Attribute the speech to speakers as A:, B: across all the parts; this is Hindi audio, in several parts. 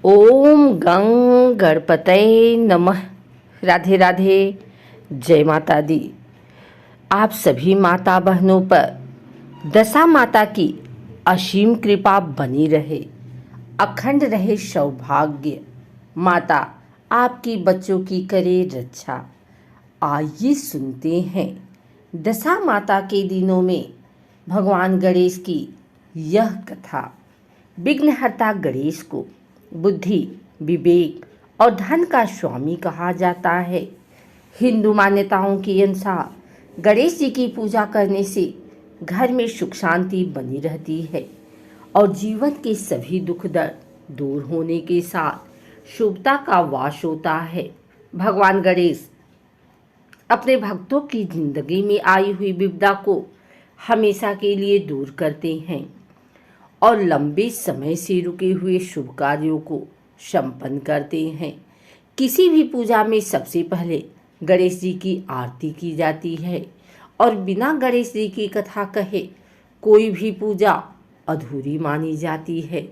A: ओम गंग गणपतये नमः। राधे राधे। जय माता दी। आप सभी माता बहनों पर दशा माता की असीम कृपा बनी रहे, अखंड रहे सौभाग्य। माता आपकी बच्चों की करे रक्षा। आइए सुनते हैं दशा माता के दिनों में भगवान गणेश की यह कथा। विघ्नहर्ता गणेश को बुद्धि, विवेक और धन का स्वामी कहा जाता है। हिंदू मान्यताओं के अनुसार गणेश जी की पूजा करने से घर में सुख शांति बनी रहती है और जीवन के सभी दुख दर्द दूर होने के साथ शुभता का वास होता है। भगवान गणेश अपने भक्तों की जिंदगी में आई हुई विपदा को हमेशा के लिए दूर करते हैं और लंबे समय से रुके हुए शुभ कार्यों को संपन्न करते हैं। किसी भी पूजा में सबसे पहले गणेश जी की आरती की जाती है और बिना गणेश जी की कथा कहे कोई भी पूजा अधूरी मानी जाती है।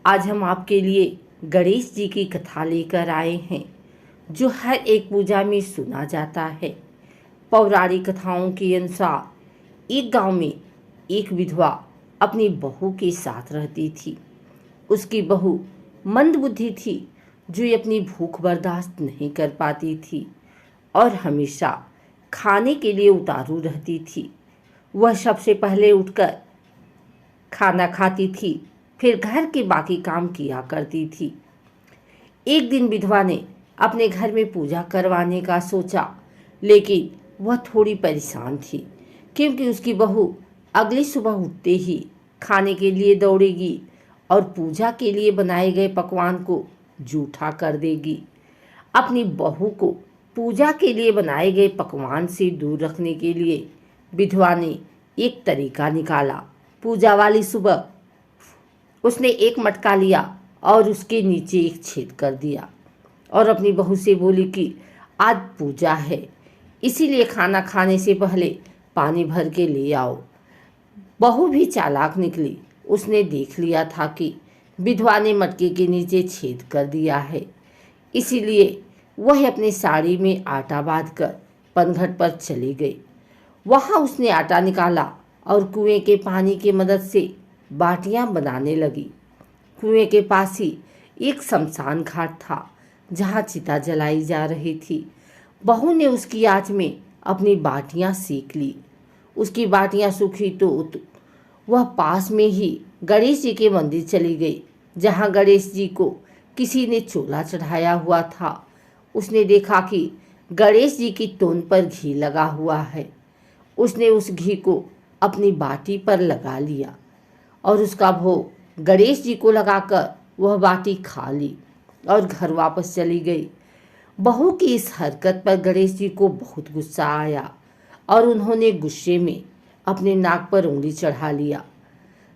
A: आज हम आपके लिए गणेश जी की कथा लेकर आए हैं जो हर एक पूजा में सुना जाता है। पौराणिक कथाओं के अनुसार एक गांव में एक विधवा अपनी बहू के साथ रहती थी। उसकी बहू मंदबुद्धि थी जो अपनी भूख बर्दाश्त नहीं कर पाती थी और हमेशा खाने के लिए उतारू रहती थी। वह सबसे पहले उठकर खाना खाती थी, फिर घर के बाकी काम किया करती थी। एक दिन विधवा ने अपने घर में पूजा करवाने का सोचा, लेकिन वह थोड़ी परेशान थी क्योंकि उसकी बहू अगली सुबह उठते ही खाने के लिए दौड़ेगी और पूजा के लिए बनाए गए पकवान को जूठा कर देगी। अपनी बहू को पूजा के लिए बनाए गए पकवान से दूर रखने के लिए विधवा ने एक तरीका निकाला। पूजा वाली सुबह उसने एक मटका लिया और उसके नीचे एक छेद कर दिया और अपनी बहू से बोली कि आज पूजा है, इसीलिए खाना खाने से पहले पानी भर के ले आओ। बहू भी चालाक निकली। उसने देख लिया था कि विधवा ने मटके के नीचे छेद कर दिया है, इसीलिए वह अपनी साड़ी में आटा बांधकर पनघट पर चली गई। वहाँ उसने आटा निकाला और कुएं के पानी की मदद से बाटियां बनाने लगी। कुएं के पास ही एक शमशान घाट था जहाँ चिता जलाई जा रही थी। बहू ने उसकी आंच में अपनी बाटियां सेक ली। उसकी बाटियां सूखी तो वह पास में ही गणेश जी के मंदिर चली गई जहां गणेश जी को किसी ने चोला चढ़ाया हुआ था। उसने देखा कि गणेश जी की टोन पर घी लगा हुआ है। उसने उस घी को अपनी बाटी पर लगा लिया और उसका भोग गणेश जी को लगाकर वह बाटी खा ली और घर वापस चली गई। बहू की इस हरकत पर गणेश जी को बहुत गुस्सा आया और उन्होंने गुस्से में अपने नाक पर उंगली चढ़ा लिया।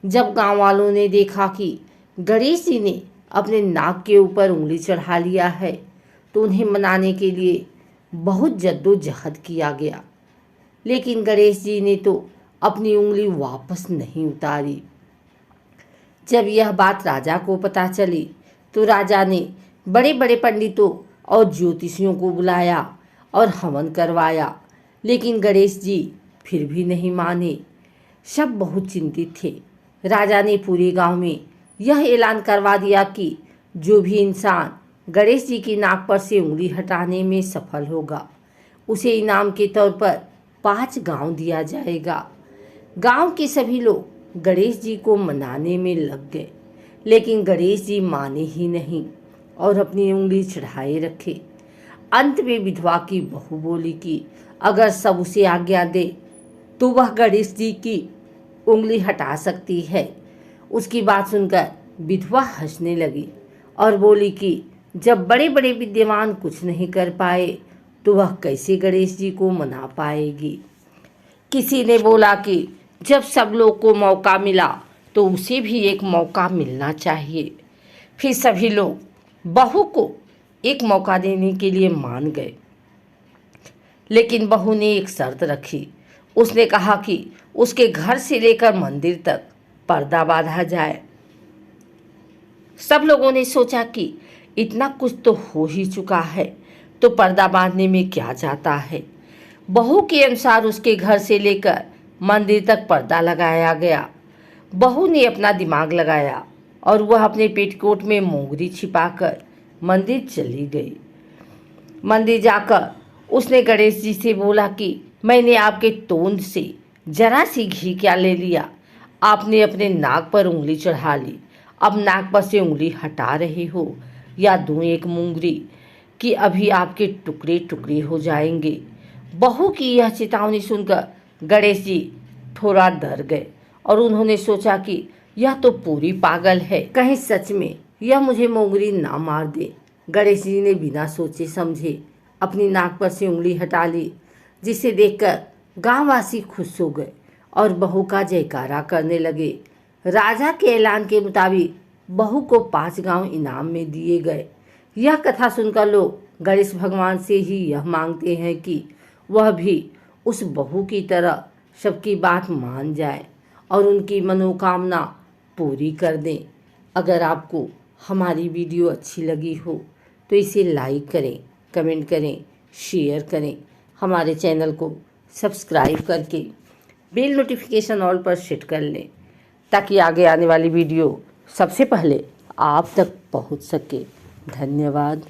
A: जब गांव वालों ने देखा कि गणेश जी ने अपने नाक के ऊपर उंगली चढ़ा लिया है तो उन्हें मनाने के लिए बहुत जद्दोजहद किया गया, लेकिन गणेश जी ने तो अपनी उंगली वापस नहीं उतारी। जब यह बात राजा को पता चली तो राजा ने बड़े बड़े पंडितों और ज्योतिषियों को बुलाया और हवन करवाया, लेकिन गणेश जी फिर भी नहीं माने। सब बहुत चिंतित थे। राजा ने पूरे गांव में यह ऐलान करवा दिया कि जो भी इंसान गणेश जी की नाक पर से उंगली हटाने में सफल होगा उसे इनाम के तौर पर 5 गांव दिया जाएगा। गांव के सभी लोग गणेश जी को मनाने में लग गए, लेकिन गणेश जी माने ही नहीं और अपनी उंगली चढ़ाए रखे। अंत में विधवा की बहू बोली कि अगर सब उसे आज्ञा दे तो वह गणेश जी की उंगली हटा सकती है। उसकी बात सुनकर विधवा हंसने लगी और बोली कि जब बड़े बड़े विद्वान कुछ नहीं कर पाए तो वह कैसे गणेश जी को मना पाएगी। किसी ने बोला कि जब सब लोग को मौका मिला तो उसे भी एक मौका मिलना चाहिए। फिर सभी लोग बहू को एक मौका देने के लिए मान गए, लेकिन बहू ने एक शर्त रखी। उसने कहा कि उसके घर से लेकर मंदिर तक पर्दा बांधा जाए। सब लोगों ने सोचा कि इतना कुछ तो हो ही चुका है, तो पर्दा बांधने में क्या जाता है। बहू के अनुसार उसके घर से लेकर मंदिर तक पर्दा लगाया गया। बहू ने अपना दिमाग लगाया और वह अपने पेटकोट में मोंगरी छिपाकर मंदिर चली गई। मंदिर जाकर उसने गणेश जी से बोला कि मैंने आपके तोंद से जरा सी घी क्या ले लिया, आपने अपने नाक पर उंगली चढ़ा ली, अब नाक पर से उंगली हटा रहे हो, या दूं एक मोंगरी कि अभी आपके टुकड़े टुकड़े हो जाएंगे। बहू की यह चेतावनी सुनकर गणेश जी थोड़ा डर गए और उन्होंने सोचा कि यह तो पूरी पागल है, कहीं सच में यह मुझे मोंगरी ना मार दे। गणेश जी ने बिना सोचे समझे अपनी नाक पर से उंगली हटा ली, जिसे देखकर गांववासी खुश हो गए और बहू का जयकारा करने लगे। राजा के ऐलान के मुताबिक बहू को 5 गांव इनाम में दिए गए। यह कथा सुनकर लोग गणेश भगवान से ही यह मांगते हैं कि वह भी उस बहू की तरह सबकी बात मान जाए और उनकी मनोकामना पूरी कर दें। अगर आपको हमारी वीडियो अच्छी लगी हो तो इसे लाइक करें, कमेंट करें, शेयर करें। हमारे चैनल को सब्सक्राइब करके बेल नोटिफिकेशन ऑल पर सेट कर लें, ताकि आगे आने वाली वीडियो सबसे पहले आप तक पहुंच सके। धन्यवाद।